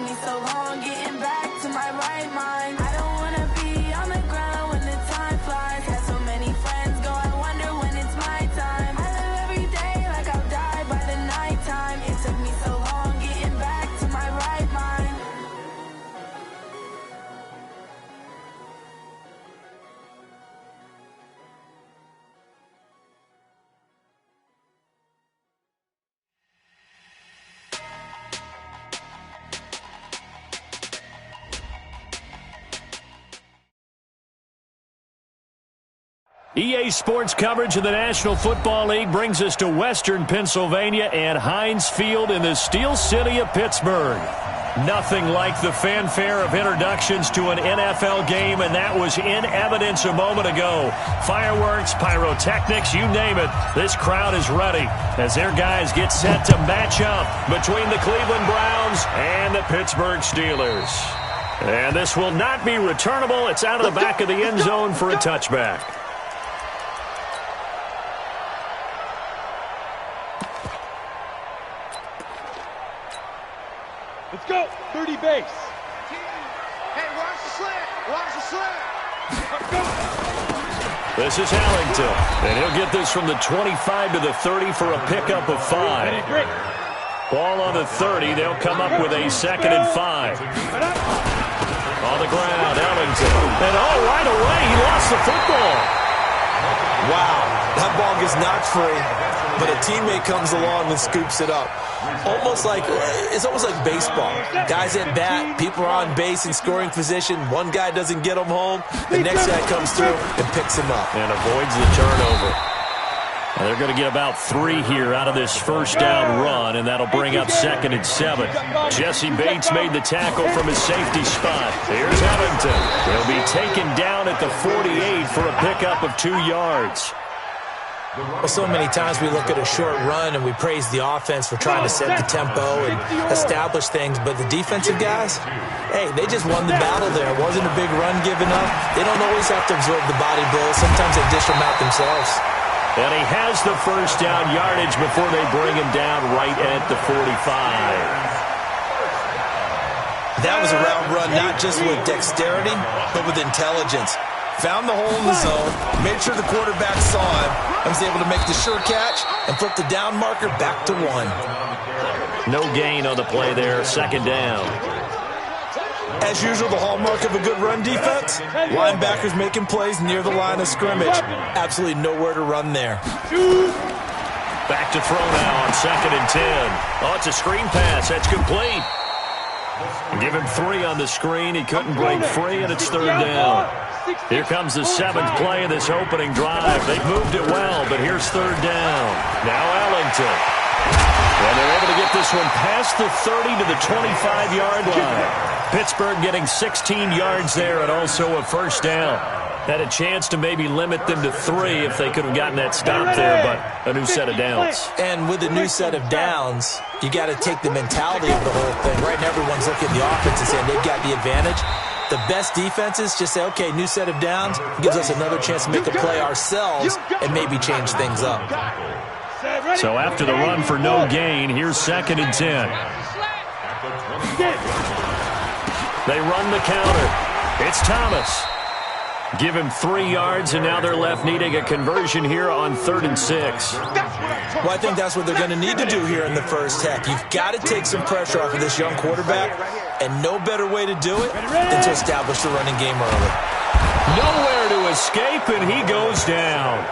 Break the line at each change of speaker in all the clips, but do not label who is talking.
me so long getting back to my right mind. I don't wanna be on the ground when the time flies. Had so many friends go, I wonder when it's my time. I live every day like I'll die by the nighttime. It took me so long getting back to my right mind.
EA Sports coverage of the National Football League brings us to Western Pennsylvania and Heinz Field in the Steel City of Pittsburgh. Nothing like the fanfare of introductions to an NFL game, and that was in evidence a moment ago. Fireworks, pyrotechnics, you name it. This crowd is ready as their guys get set to match up between the Cleveland Browns and the Pittsburgh Steelers. And this will not be returnable. It's out of the back of the end zone for a touchback.
Let's go. 30 base.
Hey, watch the slant. Watch the slant.
Let's go.
This is Allington, and he'll get this from the 25 to the 30 for a pickup of 5. Ball on the 30. They'll come up with a 2nd and 5. On the ground, Ellington. And right away, he lost the football.
Wow, that ball gets knocked free, but a teammate comes along and scoops it up. It's almost like baseball. Guys at bat, people are on base in scoring position. One guy doesn't get them home. The next guy comes through and picks him up.
And avoids the turnover. And they're going to get about 3 here out of this first down run, and that'll bring up 2nd and 7. Jesse Bates made the tackle from his safety spot. Here's Ellington. He'll be taken down at the 48 for a pickup of 2 yards.
Well, so many times we look at a short run and we praise the offense for trying to set the tempo and establish things, but the defensive guys, hey, they just won the battle there. It wasn't a big run given up. They don't always have to absorb the body blows. Sometimes they dish them out themselves.
And he has the first down yardage before they bring him down right at the 45.
That was a route run not just with dexterity, but with intelligence. Found the hole in the zone, made sure the quarterback saw him, and was able to make the sure catch and flip the down marker back to 1.
No gain on the play there, 2nd down.
As usual, the hallmark of a good run defense, linebackers making plays near the line of scrimmage. Absolutely nowhere to run there.
Back to throw now on 2nd and 10. Oh, it's a screen pass. That's complete. Give him 3 on the screen. He couldn't break free, and it's 3rd down. Here comes the 7th play of this opening drive. They've moved it well, but here's 3rd down. Now Ellington. And they're able to get this one past the 30 to the 25-yard line. Pittsburgh getting 16 yards there and also a first down. Had a chance to maybe limit them to 3 if they could have gotten that stop there, but a new set of downs.
And with a new set of downs, you got to take the mentality of the whole thing. Right now, everyone's looking at the offense and saying they've got the advantage. The best defenses just say, okay, new set of downs, gives us another chance to make a play ourselves and maybe change things up.
So after the run for no gain, here's 2nd and 10. They run the counter. It's Thomas. Give him 3 yards, and now they're left needing a conversion here on 3rd and 6.
Well, I think that's what they're going to need to do here in the first half. You've got to take some pressure off of this young quarterback, and no better way to do it than to establish the running game early.
Nowhere to escape, and he goes down.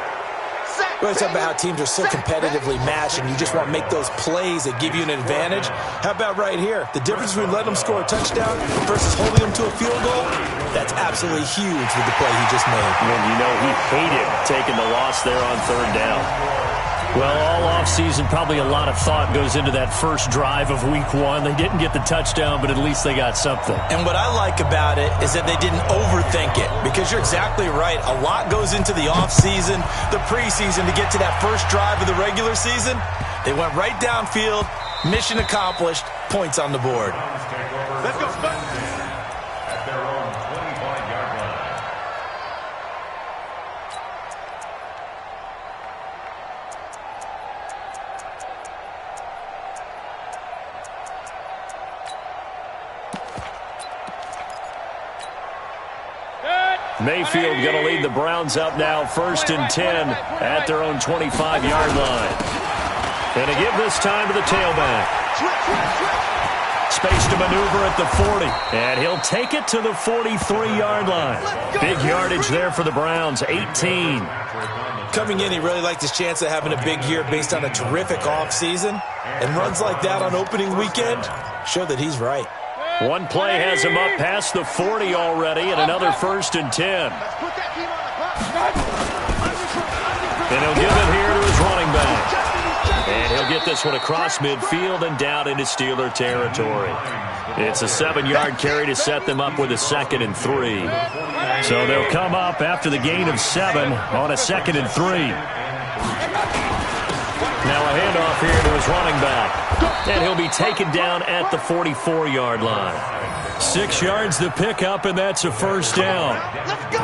Well, it's about how teams are so competitively matched, and you just want to make those plays that give you an advantage. How about right here? The difference between letting them score a touchdown versus holding them to a field goal, that's absolutely huge with the play he just made.
And you know he hated taking the loss there on 3rd down. Well, all offseason, probably a lot of thought goes into that first drive of Week 1. They didn't get the touchdown, but at least they got something.
And what I like about it is that they didn't overthink it, because you're exactly right. A lot goes into the offseason, the preseason, to get to that first drive of the regular season. They went right downfield, mission accomplished, points on the board.
Let's go.
Mayfield going to lead the Browns up now 1st and 10 at their own 25-yard line. And to give this time to the tailback. Space to maneuver at the 40. And he'll take it to the 43-yard line. Big yardage there for the Browns, 18.
Coming in, he really liked his chance of having a big year based on a terrific offseason. And runs like that on opening weekend show that he's right.
One play has him up past the 40 already, and another 1st and 10. And he'll give it here to his running back. And he'll get this one across midfield and down into Steeler territory. It's a 7-yard carry to set them up with a 2nd and 3. So they'll come up after the gain of 7 on a 2nd and 3. Now a handoff here to his running back. And he'll be taken down at the 44-yard line. 6 yards to pick up, and that's a 1st down.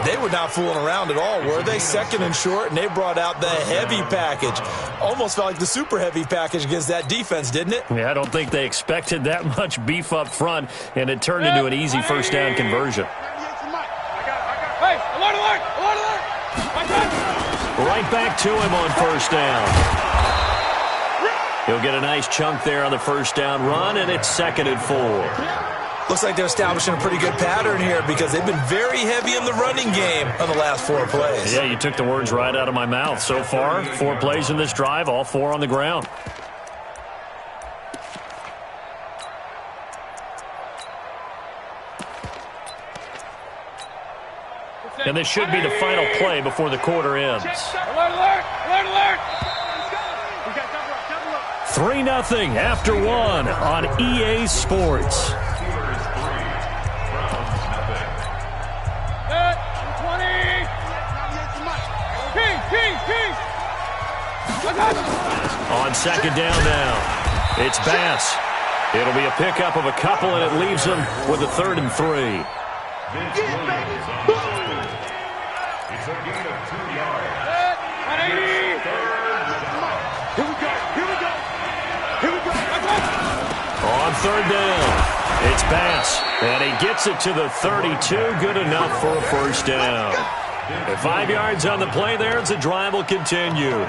They were not fooling around at all, were they? 2nd and short, and they brought out the heavy package. Almost felt like the super heavy package against that defense, didn't it?
Yeah, I don't think they expected that much beef up front, and it turned into an easy 1st down conversion.
Hey, alert, alert, alert, alert.
Right back to him on 1st down. He'll get a nice chunk there on the 1st down run, and it's 2nd and 4.
Looks like they're establishing a pretty good pattern here because they've been very heavy in the running game on the last 4 plays.
Yeah, you took the words right out of my mouth. So far, 4 plays in this drive, all 4 on the ground. And this should be the final play before the quarter ends.
Alert, alert, alert, alert.
3-0 after 1 on EA Sports.
20.
On 2nd down now, it's Bass. It'll be a pickup of a couple, and it leaves them with a 3rd and 3.
It's a gain of 2 yards. Here we go. Here we go. Here we go.
On 3rd down, it's Bass, and he gets it to the 32. Good enough for a 1st down. And 5 yards on the play there as the drive will continue.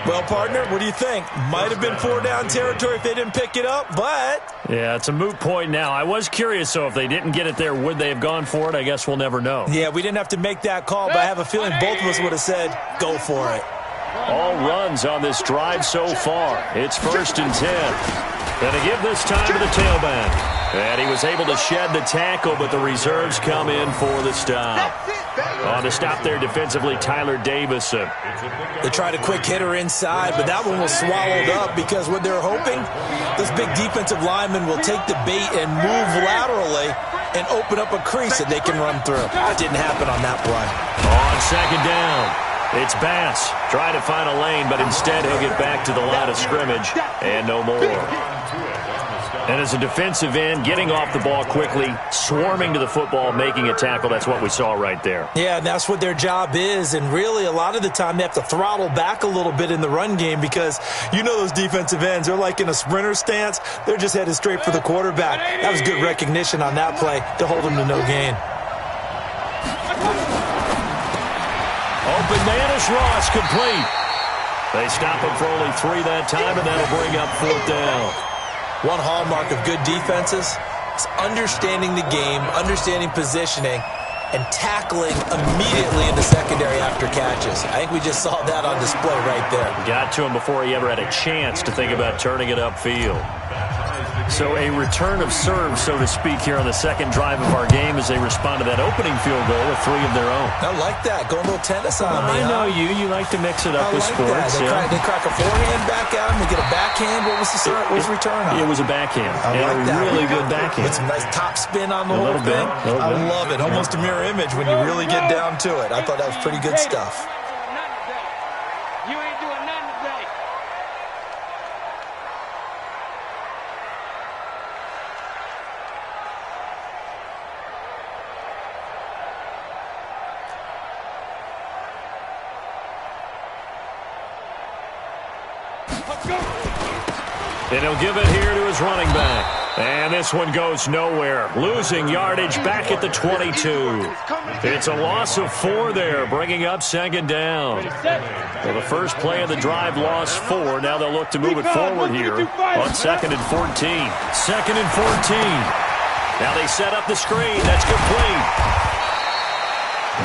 Well, partner, what do you think? Might have been 4-down territory if they didn't pick it up, but...
Yeah, it's a moot point now. I was curious, so if they didn't get it there, would they have gone for it? I guess we'll never know.
Yeah, we didn't have to make that call, but I have a feeling both of us would have said, go for it.
All runs on this drive so far. It's 1st and 10. And to give this time to the tailback. And he was able to shed the tackle, but the reserves come in for the stop. On the stop there defensively, Tyler Davison.
They tried a quick hitter inside, but that one was swallowed up because what they're hoping, this big defensive lineman will take the bait and move laterally and open up a crease that they can run through. It didn't happen on that play.
On 2nd down, it's Bass. Trying to find a lane, but instead he'll get back to the line of scrimmage and no more. And as a defensive end, getting off the ball quickly, swarming to the football, making a tackle, that's what we saw right there.
Yeah, and that's what their job is. And really, a lot of the time, they have to throttle back a little bit in the run game because you know those defensive ends, they're like in a sprinter stance. They're just headed straight for the quarterback. That was good recognition on that play to hold him to no gain.
Open man is Ross, complete. They stop him for only 3 that time, and that'll bring up 4th down.
One hallmark of good defenses is understanding the game, understanding positioning, and tackling immediately in the secondary after catches. I think we just saw that on display right there.
Got to him before he ever had a chance to think about turning it upfield. So a return of serve, so to speak, here on the 2nd drive of our game as they respond to that opening field goal with 3 of their own.
I like that. Go a little tennis on me.
I know you. You like to mix it up with
like
sports.
That. They crack a forehand back at him. They get a backhand. What was the return on?
It was a backhand.
I like that.
Really good backhand.
With some nice top spin on the whole thing. I love it. Almost a mirror image when you really get down to it. I thought that was pretty good stuff.
You ain't doing nothing today.
And he'll give it here to his running back. And this one goes nowhere. Losing yardage back at the 22. It's a loss of 4 there, bringing up second down. Well, the first play of the drive lost 4. Now they'll look to move it forward here on 2nd and 14. 2nd and 14. Now they set up the screen. That's complete.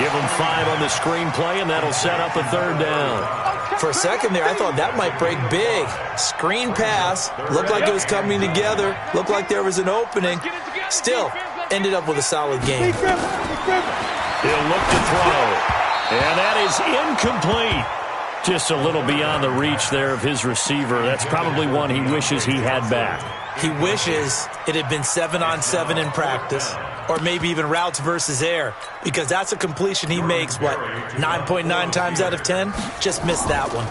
Give them 5 on the screen play, and that'll set up a 3rd down.
For a second there, I thought that might break big. Screen pass. Looked like it was coming together. Looked like there was an opening. Still, ended up with a solid game.
He'll look to throw. And that is incomplete. Just a little beyond the reach there of his receiver. That's probably one he wishes he had back.
He wishes it had been 7-on-7 in practice, or maybe even routes versus air, because that's a completion he makes, 9.9 times out of 10? Just missed that one.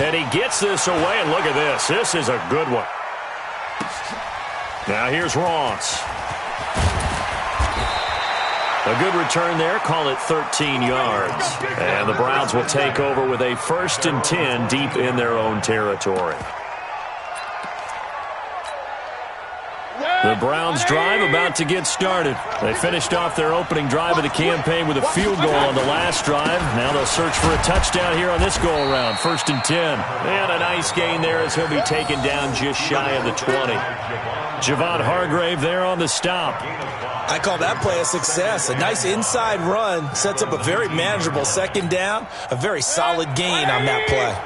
And he gets this away, and look at this. This is a good one. Now here's Ross. A good return there. Call it 13 yards. And the Browns will take over with a 1st and 10 deep in their own territory. The Browns drive about to get started. They finished off their opening drive of the campaign with a field goal on the last drive. Now they'll search for a touchdown here on this go-around. 1st and 10. And a nice gain there as he'll be taken down just shy of the 20. Javon Hargrave there on the stop.
I call that play a success. A nice inside run sets up a very manageable 2nd down. A very solid gain on that play.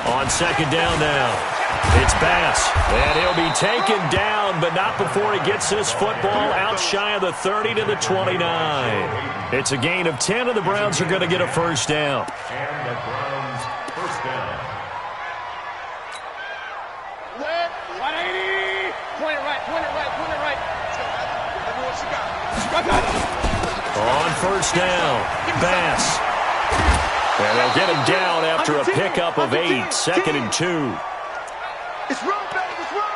On 2nd down now, it's Bass, and he'll be taken down, but not before he gets this football out shy of the 30 to the 29. It's a gain of 10, and the Browns are going to get a 1st down.
And the Browns, 1st down.
180. Point it right.
On 1st down, Bass. And they'll get him down after a pickup of 8, 2nd and 2.
It's run, baby, it's run.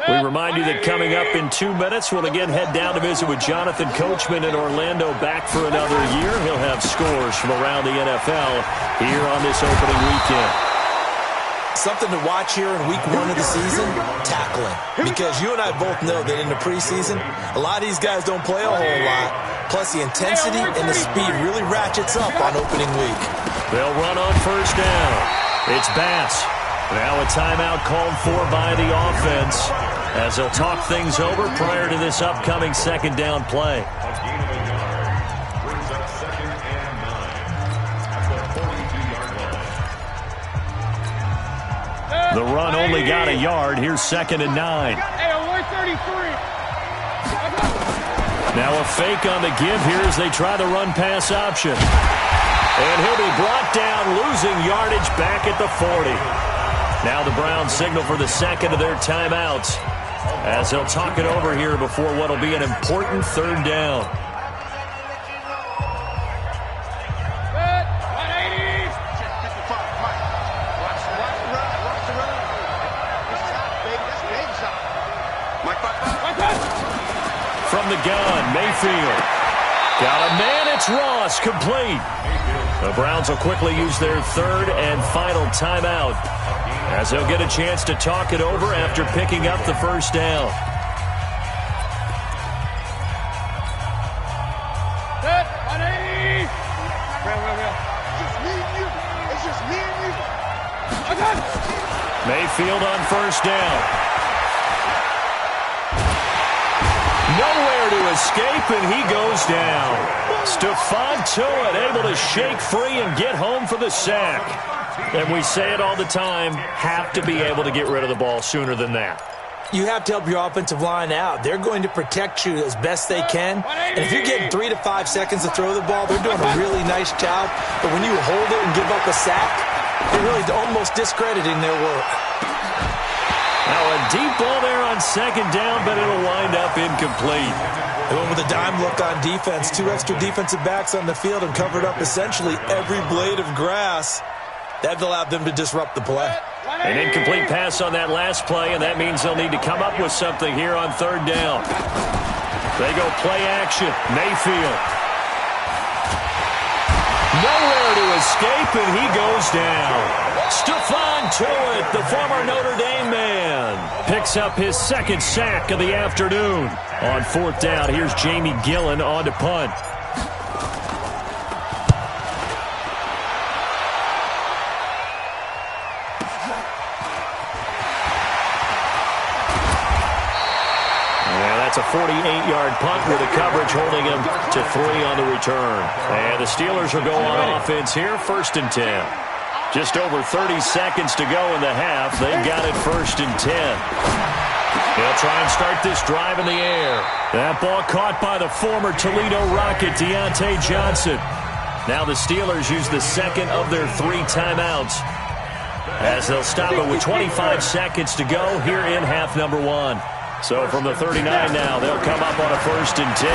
We remind you that coming up in 2 minutes, we'll again head down to visit with Jonathan Coachman in Orlando, back for another year. He'll have scores from around the NFL here on this opening weekend.
Something to watch here in week 1 of the season, tackling. Because you and I both know that in the preseason, a lot of these guys don't play a whole lot. Plus the intensity and the speed really ratchets up on opening week.
They'll run on 1st down. It's Bass. Now a timeout called for by the offense as they'll talk things over prior to this upcoming 2nd down play.
Brings up 2nd and 9 at the 42-yard line.
The run only got a yard. Here's 2nd and 9.
Hey, 133.
Now a fake on the give here as they try the run-pass option. And he'll be brought down, losing yardage back at the 40. Now the Browns signal for the 2nd of their timeouts as they'll talk it over here before what will be an important 3rd down. From the gun, Mayfield. Got a man, it's Ross, complete. The Browns will quickly use their 3rd and final timeout as they'll get a chance to talk it over after picking up the 1st down. Mayfield on 1st down. Nowhere to escape, and he goes down. Stephon Tuitt able to shake free and get home for the sack. And we say it all the time, have to be able to get rid of the ball sooner than that.
You have to help your offensive line out. They're going to protect you as best they can. And if you're getting 3 to 5 seconds to throw the ball, they're doing a really nice job. But when you hold it and give up a sack, you're really almost discrediting their work.
Now a deep ball there on 2nd down, but it'll wind up incomplete.
They went with a dime look on defense. 2 extra defensive backs on the field and covered up essentially every blade of grass. That allowed them to disrupt the play.
An incomplete pass on that last play, and that means they'll need to come up with something here on 3rd down. They go play action. Mayfield. Nowhere to escape, and he goes down. Stephon Tuitt, the former Notre Dame man, picks up his second sack of the afternoon. On fourth down, here's Jamie Gillen on to punt. That's a 48-yard punt with the coverage holding him to 3 on the return. And the Steelers will go on offense here, 1st and 10. Just over 30 seconds to go in the half. They've got it 1st and 10. They'll try and start this drive in the air. That ball caught by the former Toledo Rocket, Deontay Johnson. Now the Steelers use the second of their 3 timeouts as they'll stop it with 25 seconds to go here in half number 1. So from the 39 now, they'll come up on a 1st and 10.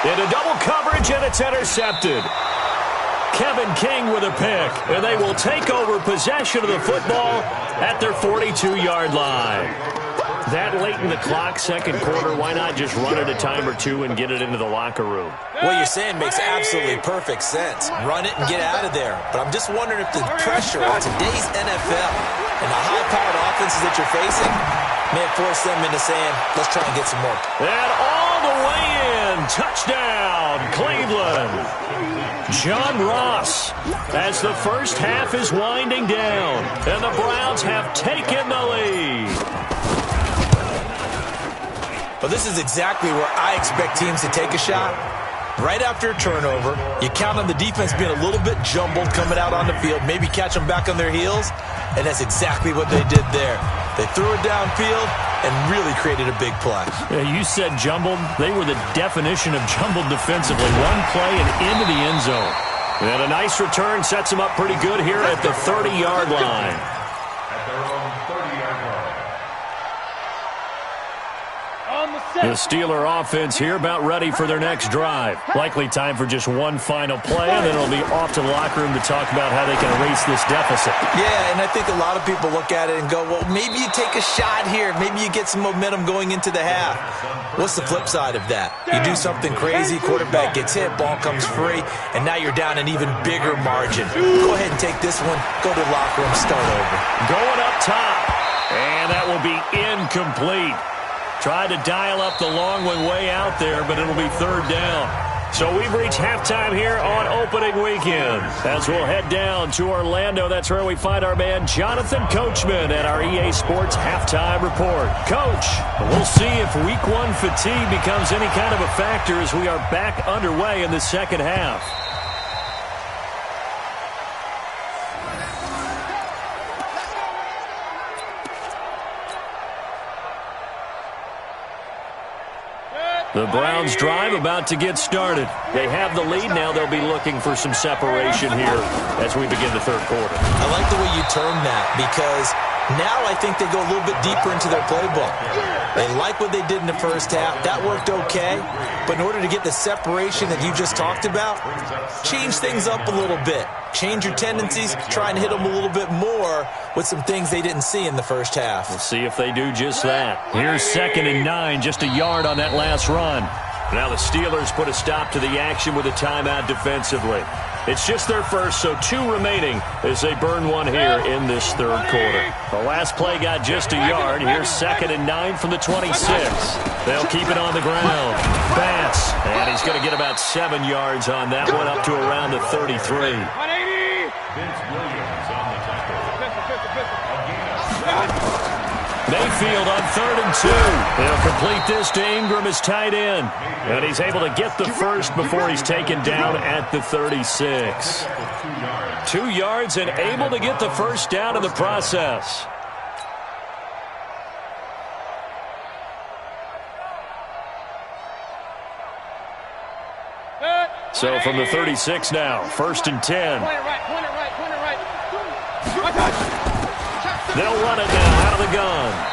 Into double coverage, and it's intercepted. Kevin King with a pick, and they will take over possession of the football at their 42-yard line. That late in the clock, second quarter, why not just run it a time or two and get it into the locker room?
What you're saying makes absolutely perfect sense. Run it and get out of there. But I'm just wondering if the pressure on today's NFL and the high-powered offenses that you're facing may have forced them into saying, let's try and get some more.
And all the way in. Touchdown, Cleveland. John Ross, as the first half is winding down, and the Browns have taken the lead.
Well, this is exactly where I expect teams to take a shot. Right after a turnover, you count on the defense being a little bit jumbled coming out on the field, maybe catch them back on their heels, and that's exactly what they did there. They threw it downfield and really created a big play.
Yeah, you said jumbled. They were the definition of jumbled defensively. One play and into the end zone. And a nice return sets them up pretty good here at the 30-yard line. The Steeler offense here about ready for their next drive. Likely time for just one final play, and then it'll be off to the locker room to talk about how they can erase this deficit.
Yeah, and I think a lot of people look at it and go, well, maybe you take a shot here. Maybe you get some momentum going into the half. What's the flip side of that? You do something crazy, quarterback gets hit, ball comes free, and now you're down an even bigger margin. Go ahead and take this one, go to the locker room, start over.
Going up top, and that will be incomplete. Tried to dial up the long one way out there, but it'll be 3rd down. So we've reached halftime here on opening weekend. As we'll head down to Orlando, that's where we find our man Jonathan Coachman at our EA Sports Halftime Report. Coach, we'll see if Week 1 fatigue becomes any kind of a factor as we are back underway in the second half. The Browns drive about to get started. They have the lead. Now they'll be looking for some separation here as we begin the third quarter.
I like the way you term that because now I think they go a little bit deeper into their playbook. They like what they did in the first half. That worked okay. But in order to get the separation that you just talked about, change things up a little bit. Change your tendencies, try and hit them a little bit more with some things they didn't see in the first half.
We'll see if they do just that. Here's 2nd and 9, just a yard on that last run. Now the Steelers put a stop to the action with a timeout defensively. It's just their first, so 2 remaining as they burn one here in this third quarter. The last play got just a yard. Here's 2nd and 9 from the 26. They'll keep it on the ground. Bass, and he's going to get about 7 yards on that one, up to around the 33. Mayfield on 3rd and 2. They'll complete this to Ingram as tight end. And he's able to get the first before he's taken down at the 36. 2 yards and able to get the first down in the process. So from the 36 now, 1st and 10. They'll run it now out of the gun.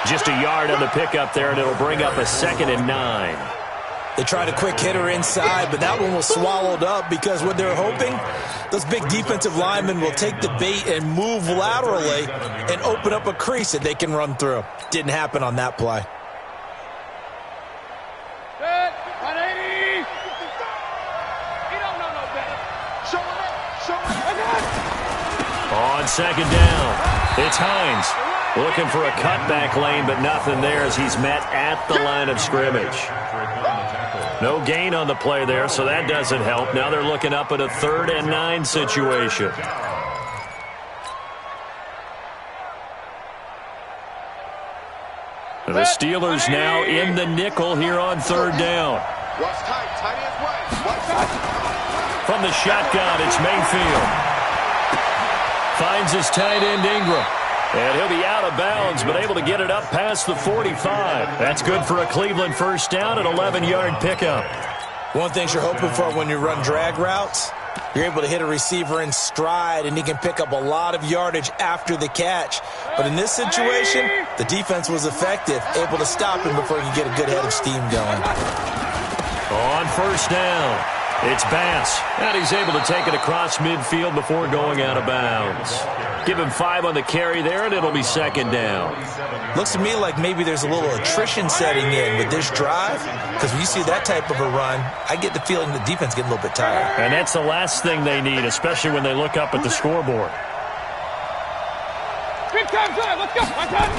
Just a yard on the pickup there, and it'll bring up a 2nd and 9.
They tried a quick hitter inside, but that one was swallowed up because what they're hoping, those big defensive linemen will take the bait and move laterally and open up a crease that they can run through. Didn't happen on that play.
On second down, it's Hines looking for a cutback lane, but nothing there as he's met at the line of scrimmage. No gain on the play there, so that doesn't help. Now they're looking up at a 3rd and 9 situation. The Steelers now in the nickel here on 3rd down. From the shotgun, it's Mayfield. Finds his tight end Ingram. And he'll be out of bounds, but able to get it up past the 45. That's good for a Cleveland first down, an 11-yard pickup.
One thing you're hoping for when you run drag routes, you're able to hit a receiver in stride, and he can pick up a lot of yardage after the catch. But in this situation, the defense was effective, able to stop him before he could get a good head of steam going.
On first down, it's Bass, and he's able to take it across midfield before going out of bounds. Give him 5 on the carry there, and it'll be second down.
Looks to me like maybe there's a little attrition setting in with this drive, because when you see that type of a run, I get the feeling the defense getting a little bit tired.
And that's the last thing they need, especially when they look up at the scoreboard.
Big time, good. Let's go. My time.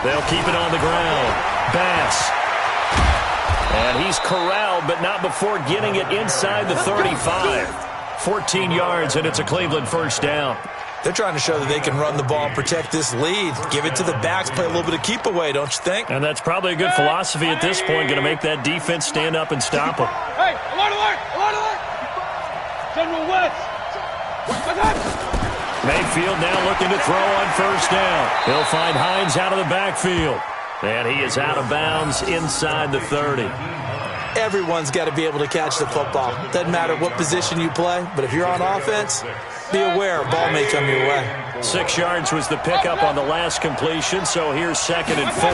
They'll keep it on the ground. Bass. And he's corralled, but not before getting it inside the 35. 14 yards, and it's a Cleveland first down.
They're trying to show that they can run the ball and protect this lead. Give it to the backs, play a little bit of keep away, don't you think?
And that's probably a good philosophy at this point, going to make that defense stand up and stop them.
Hey, alert, alert, alert, alert. General West.
Mayfield now looking to throw on first down. He'll find Hines out of the backfield. And he is out of bounds inside the 30.
Everyone's got to be able to catch the football. Doesn't matter what position you play, but if you're on offense, be aware a ball may come your way.
6 yards was the pickup on the last completion, so here's 2nd and 4.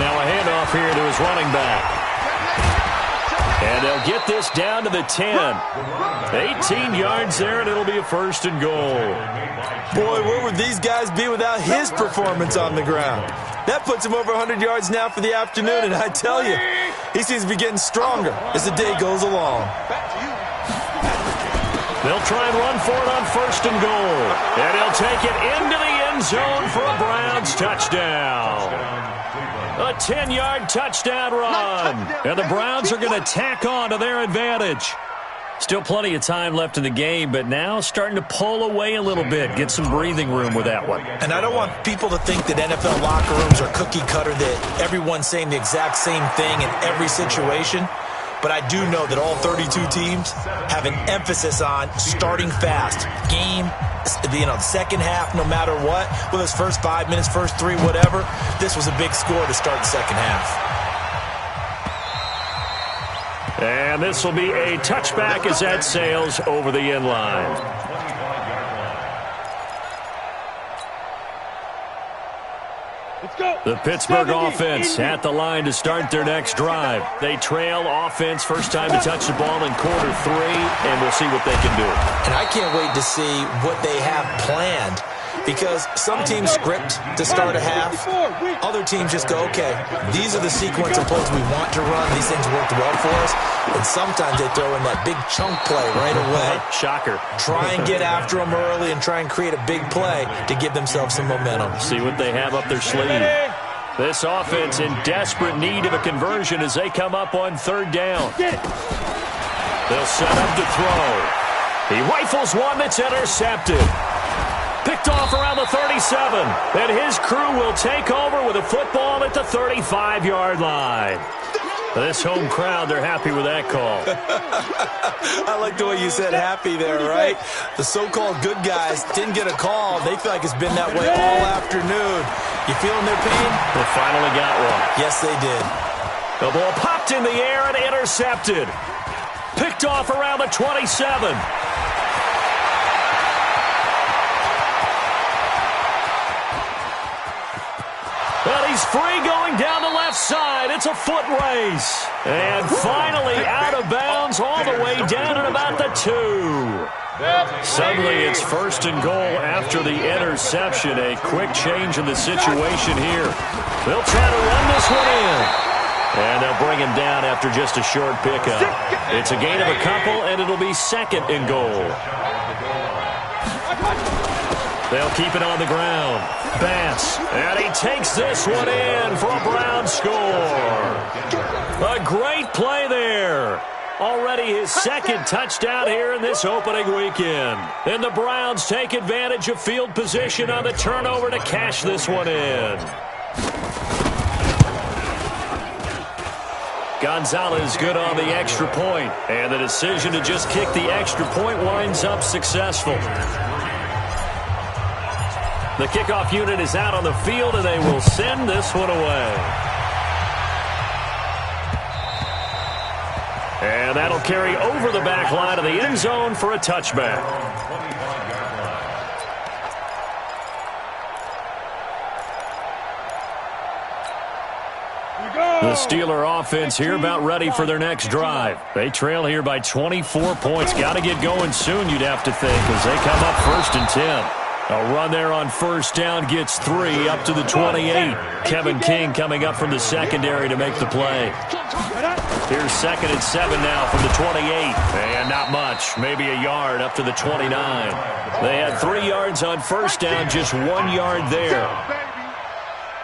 Now a handoff here to his running back. And they'll get this down to the 10. 18 yards there, and it'll be a 1st and goal.
Boy, where would these guys be without his performance on the ground? That puts him over 100 yards now for the afternoon, and I tell you, he seems to be getting stronger as the day goes along.
They'll try and run for it on 1st and goal. And he'll take it into the end zone for a Browns touchdown. A 10-yard touchdown run. And the Browns are going to tack on to their advantage. Still plenty of time left in the game, but now starting to pull away a little bit. Get some breathing room with that one.
And I don't want people to think that NFL locker rooms are cookie cutter, that everyone's saying the exact same thing in every situation. But I do know that all 32 teams have an emphasis on starting fast. Game, the second half, no matter what, whether it's first 5 minutes, first 3, whatever, this was a big score to start the second half.
And this will be a touchback as that sails over the end line.
Let's go.
The Pittsburgh offense at the line to start their next drive. They trail offense, first time to touch the ball in quarter 3, and we'll see what they can do.
And I can't wait to see what they have planned, because some teams script to start a half. Other teams just go, okay, these are the sequence of plays we want to run. These things worked well for us. And sometimes they throw in that big chunk play right away.
Shocker.
Try and get after them early and try and create a big play to give themselves some momentum.
See what they have up their sleeve. This offense in desperate need of a conversion as they come up on 3rd down. They'll set up to throw. He rifles one that's intercepted. Picked off around the 37. And his crew will take over with a football at the 35-yard line. This home crowd, they're happy with that call.
I like the way you said happy there, right? The so-called good guys didn't get a call. They feel like it's been that way all afternoon. You feeling their pain?
They finally got one.
Yes, they did.
The ball popped in the air and intercepted. Picked off around the 27. Well, he's free going down the left side. It's a foot race. And finally out of bounds all the way down at about the 2. Suddenly it's 1st and goal after the interception. A quick change in the situation here. They'll try to run this one in. And they'll bring him down after just a short pickup. It's a gain of a couple, and it'll be 2nd and goal. They'll keep it on the ground. Bass, and he takes this one in for a Brown score. A great play there. Already his second touchdown here in this opening weekend. And the Browns take advantage of field position on the turnover to cash this one in. Gonzalez good on the extra point, and the decision to just kick the extra point winds up successful. The kickoff unit is out on the field, and they will send this one away. And that'll carry over the back line of the end zone for a touchback. The Steeler offense here about ready for their next drive. They trail here by 24 points. Got to get going soon, you'd have to think, as they come up 1st and 10. A run there on first down gets 3 up to the 28. Kevin King coming up from the secondary to make the play. Here's 2nd and 7 now from the 28. And not much, maybe a yard up to the 29. They had 3 yards on first down, just 1 yard there.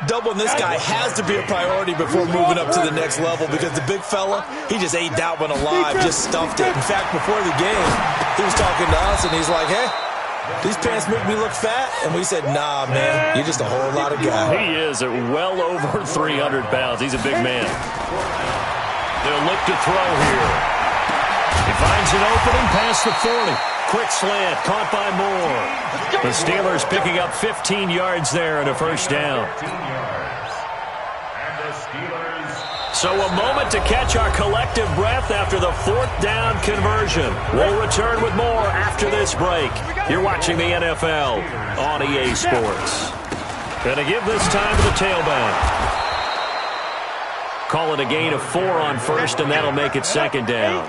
Doubling this guy has to be a priority before moving up to the next level because the big fella, he just ate that one alive, just stuffed it. In fact, before the game, he was talking to us, and he's like, hey, these pants make me look fat? And we said, nah, man, you're just a whole lot of guy.
He is at well over 300 pounds. He's a big man. They'll look to throw here. He finds an opening past the 40. Quick slant, caught by Moore. The Steelers picking up 15 yards there and a first down. So a moment to catch our collective breath after the 4th down conversion. We'll return with more after this break. You're watching the NFL on EA Sports. Going to give this time to the tailback. Call it a gain of 4 on first, and that'll make it 2nd down.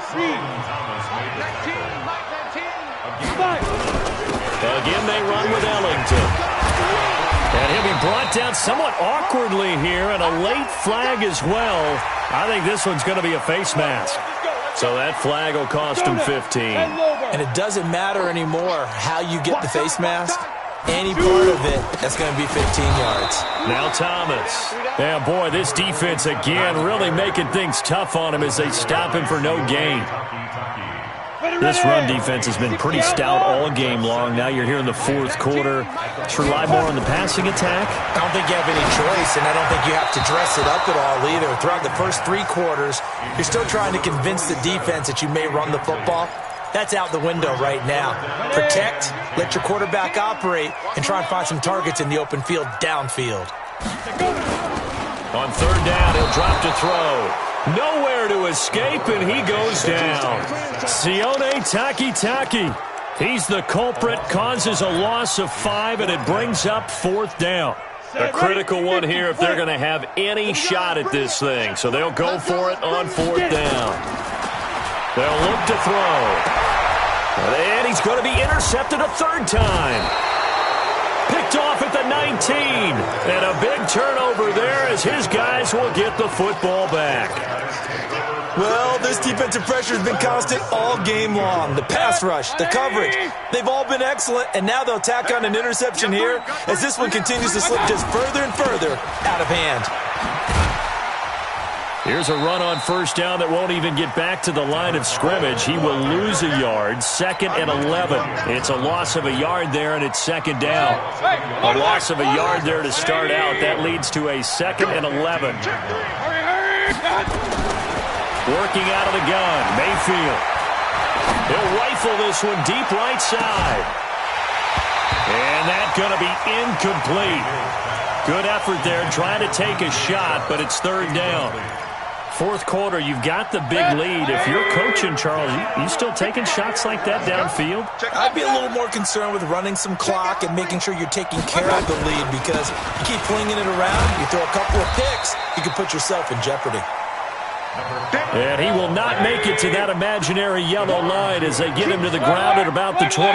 Again, they run with Ellington. And he'll be brought down somewhat awkwardly here, and a late flag as well. I think this one's going to be a face mask. So that flag will cost him 15.
And it doesn't matter anymore how you get the face mask. Any part of it, that's going to be 15 yards.
Now Thomas. Yeah, boy, this defense again really making things tough on him as they stop him for no gain. This run defense has been pretty stout all game long. Now you're here in the 4th quarter. Let's rely more on the passing attack.
I don't think you have any choice, and I don't think you have to dress it up at all either. Throughout the first 3 quarters, you're still trying to convince the defense that you may run the football. That's out the window right now. Protect, let your quarterback operate, and try and find some targets in the open field downfield.
On 3rd down, he'll drop to throw. Nowhere to escape, and he goes down. Sione Takitaki. He's the culprit, causes a loss of 5, and it brings up 4th down. A critical one here if they're going to have any shot at this thing. So they'll go for it on 4th down. They'll look to throw. And he's going to be intercepted a 3rd time. Picked off at the 19. And a big turnover there as his guys will get the football back.
Well, this defensive pressure has been constant all game long. The pass rush, the coverage, they've all been excellent, and now they'll tack on an interception here as this one continues to slip just further and further out of hand.
Here's a run on first down that won't even get back to the line of scrimmage. He will lose a yard, 2nd and 11. It's a loss of a yard there, and it's 2nd down. A loss of a yard there to start out. That leads to a 2nd and 11. Working out of the gun, Mayfield. He'll rifle this one deep right side. And that's going to be incomplete. Good effort there trying to take a shot, but it's 3rd down. 4th quarter, you've got the big lead. If you're coaching, Charles, you still taking shots like that downfield?
I'd be a little more concerned with running some clock and making sure you're taking care of the lead, because you keep flinging it around, you throw a couple of picks, you can put yourself in jeopardy.
And he will not make it to that imaginary yellow line as they get him to the ground at about the 23.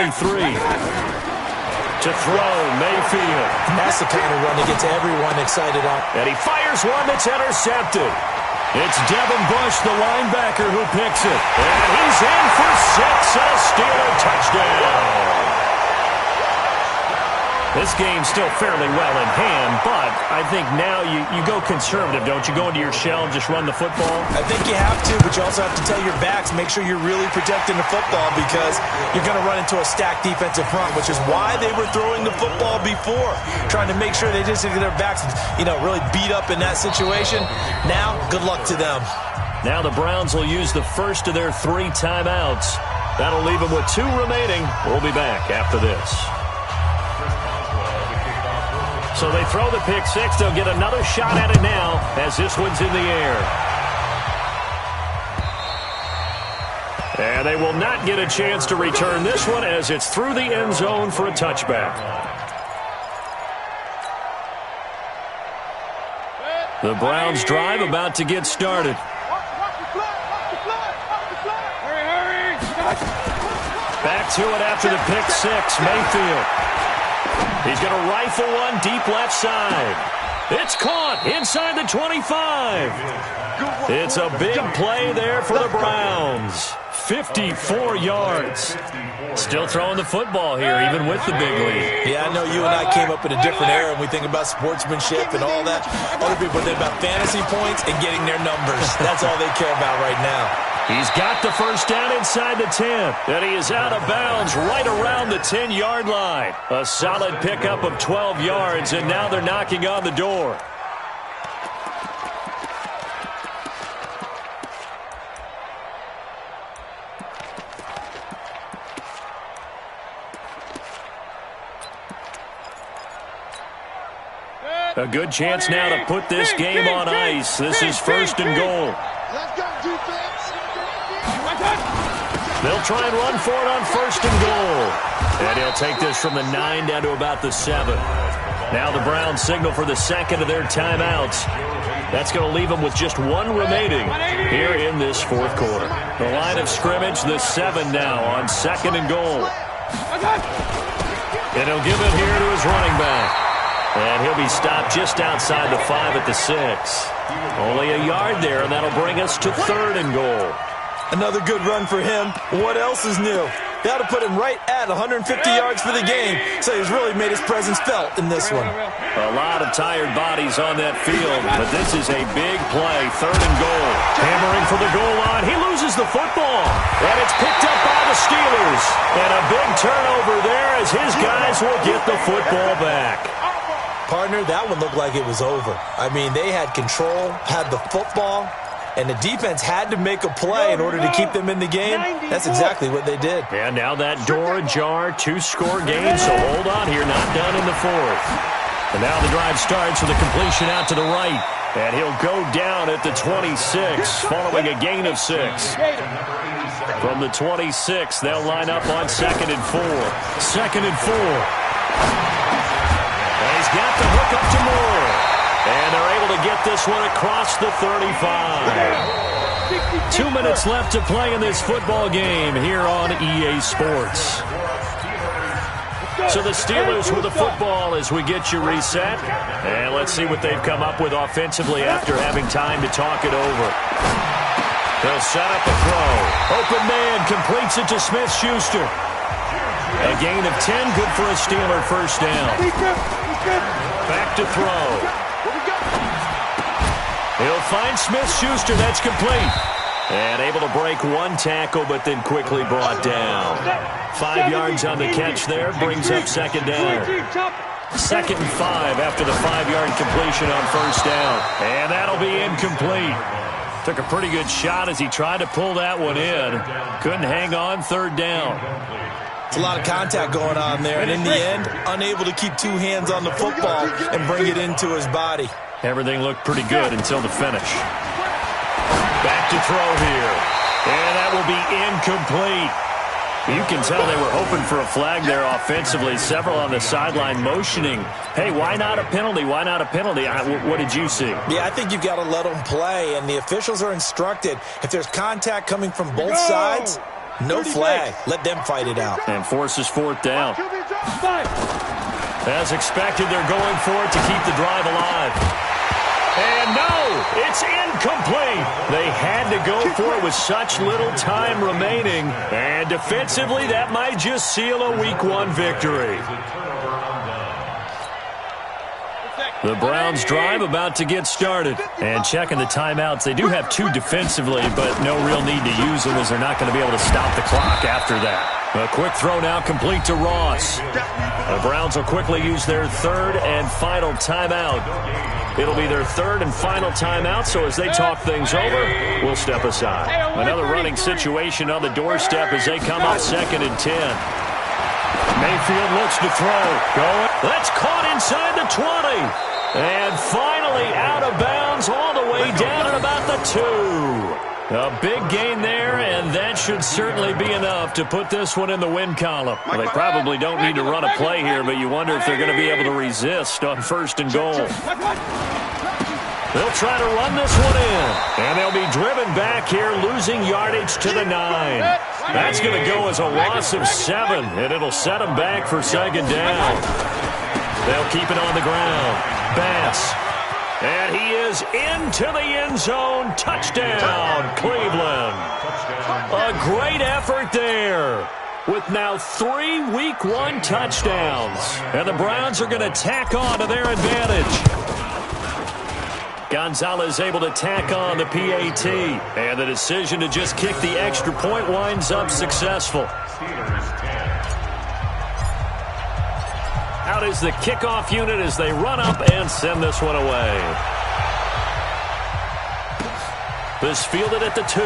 To throw, Mayfield.
And that's the kind of run that gets everyone excited on.
And he fires one that's intercepted. It's Devin Bush, the linebacker, who picks it. And he's in for 6, a Steeler touchdown. This game's still fairly well in hand, but I think now you go conservative, don't you? Go into your shell and just run the football?
I think you have to, but you also have to tell your backs, make sure you're really protecting the football because you're going to run into a stacked defensive front, which is why they were throwing the football before, trying to make sure they just get their backs, really beat up in that situation. Now, good luck to them.
Now the Browns will use the first of their 3 timeouts. That'll leave them with 2 remaining. We'll be back after this. So they throw the pick 6. They'll get another shot at it now as this one's in the air. And they will not get a chance to return this one as it's through the end zone for a touchback. The Browns drive about to get started. Back to it after the pick 6, Mayfield. He's going to rifle one deep left side. It's caught inside the 25. It's a big play there for the Browns. 54 yards. Still throwing the football here, even with the big lead.
Yeah, I know you and I came up in a different era, and we think about sportsmanship and all that. Other people think about fantasy points and getting their numbers. That's all they care about right now.
He's got the first down inside the 10. And he is out of bounds right around the 10-yard line. A solid pickup of 12 yards, and now they're knocking on the door. A good chance now to put this game on ice. This is first and goal.
Let's go, defense.
They'll try and run for it on first and goal. And he'll take this from the 9 down to about the 7. Now the Browns signal for the second of their timeouts. That's going to leave them with just 1 remaining here in this fourth quarter. The line of scrimmage, the 7 now on second and goal. And he'll give it here to his running back. And he'll be stopped just outside the 5 at the 6. Only a yard there, and that'll bring us to third and goal.
Another good run for him. What else is new? That'll put him right at 150 yards for the game, so he's really made his presence felt in this one.
A lot of tired bodies on that field, but this is a big play, third and goal. Hammering for the goal line. He loses the football, and it's picked up by the Steelers. And a big turnover there as his guys will get the football back.
Partner, that one looked like it was over. I mean, they had control, had the football, and the defense had to make a play in order to keep them in the game. That's exactly what they did.
And now that door ajar, 2-score game, so hold on here, not done in the fourth. And now the drive starts with a completion out to the right. And he'll go down at the 26, following a gain of 6. From the 26, they'll line up on second and 4. Second and 4. And he's got the hook up to Moore. And they're able to get this one across the 35. 2 minutes left to play in this football game here on EA Sports. So the Steelers with the football as we get you reset. And let's see what they've come up with offensively after having time to talk it over. They'll set up a throw. Open man completes it to Smith-Schuster. A gain of 10, good for a Steeler first down. Back to throw. He'll find Smith-Schuster. That's complete. And able to break 1 tackle, but then quickly brought down. 5 yards on the catch there. Brings up second down. Second and 5 after the 5-yard completion on first down. And that'll be incomplete. Took a pretty good shot as he tried to pull that one in. Couldn't hang on, third down.
It's a lot of contact going on there, and in the end, unable to keep 2 hands on the football and bring it into his body.
Everything looked pretty good until the finish. Back to throw here. And that will be incomplete. You can tell they were hoping for a flag there offensively. Several on the sideline motioning. Hey, why not a penalty? Why not a penalty? What did you see?
Yeah, I think you've got to let them play, and the officials are instructed. If there's contact coming from both sides, no flag. Let them fight it out.
And forces fourth down. As expected, they're going for it to keep the drive alive. And no, it's incomplete. They had to go for it with such little time remaining. And defensively, that might just seal a Week 1 victory. The Browns drive about to get started. And checking the timeouts, they do have 2 defensively, but no real need to use them as they're not going to be able to stop the clock after that. A quick throw now complete to Ross. The Browns will quickly use their 3rd and final timeout. It'll be their 3rd and final timeout, so as they talk things over, we'll step aside. Another running situation on the doorstep as they come up 2nd and 10. Mayfield looks to throw. Going. That's caught inside the 20. And finally out of bounds all the way down at about the 2. A big gain there, and that should certainly be enough to put this one in the win column. Well, they probably don't need to run a play here, but you wonder if they're going to be able to resist on 1st and goal. They'll try to run this one in, and they'll be driven back here, losing yardage to the 9. That's going to go as a loss of 7, and it'll set them back for 2nd down. They'll keep it on the ground. Bass. And he is into the end zone. Touchdown, Cleveland. A great effort there with now 3 Week 1 touchdowns. And the Browns are going to tack on to their advantage. Gonzalez able to tack on the PAT. And the decision to just kick the extra point winds up successful. Out is the kickoff unit as they run up and send this one away. This fielded at the 2.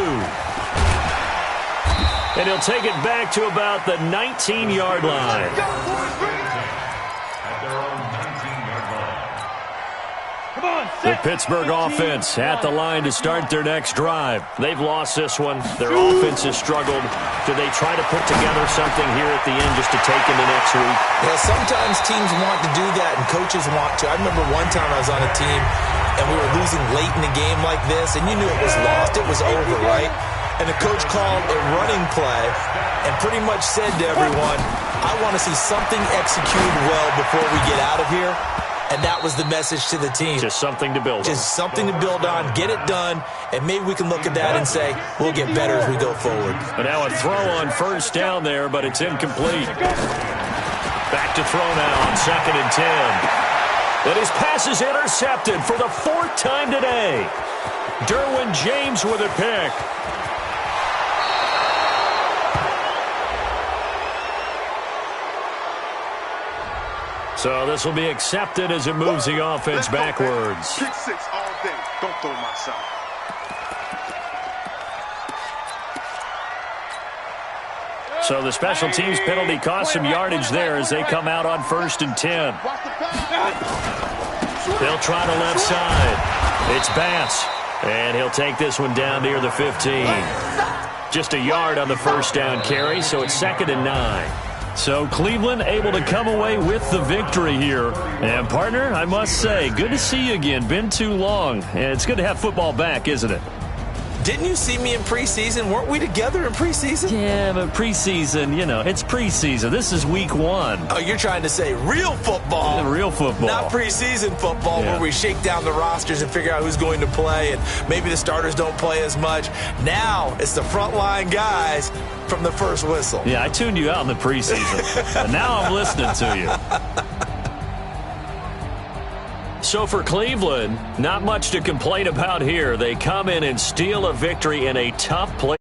And he'll take it back to about the 19-yard line. The Pittsburgh offense at the line to start their next drive. They've lost this one. Their offense has struggled. Do they try to put together something here at the end just to take into next week?
Yeah, sometimes teams want to do that and coaches want to. I remember one time I was on a team and we were losing late in a game like this, and you knew it was lost. It was over, right? And the coach called a running play and pretty much said to everyone, I want to see something executed well before we get out of here. And that was the message to the team.
Just something to build on.
Just something to build on, get it done, and maybe we can look at that and say, we'll get better as we go forward.
And now a throw on 1st down there, but it's incomplete. Back to throw now on 2nd and 10. And his pass is intercepted for the 4th time today. Derwin James with a pick. So this will be accepted as it moves the offense backwards.
Pick 6 all day. Don't throw my side.
So the special teams penalty cost some yardage there as they come out on 1st and 10. They'll try the left side. It's Bass. And he'll take this one down near the 15. Just a yard on the 1st down carry, so it's 2nd and 9. So Cleveland able to come away with the victory here. And, partner, I must say, good to see you again. Been too long. And it's good to have football back, isn't it?
Didn't you see me in preseason? Weren't we together in preseason?
Yeah, but preseason, you know, it's preseason. This is week 1.
Oh, you're trying to say real football.
Real football.
Not preseason football where we shake down the rosters and figure out who's going to play, and maybe the starters don't play as much. Now it's the frontline guys from the first whistle.
Yeah, I tuned you out in the preseason. And now I'm listening to you. So for Cleveland, not much to complain about here. They come in and steal a victory in a tough place.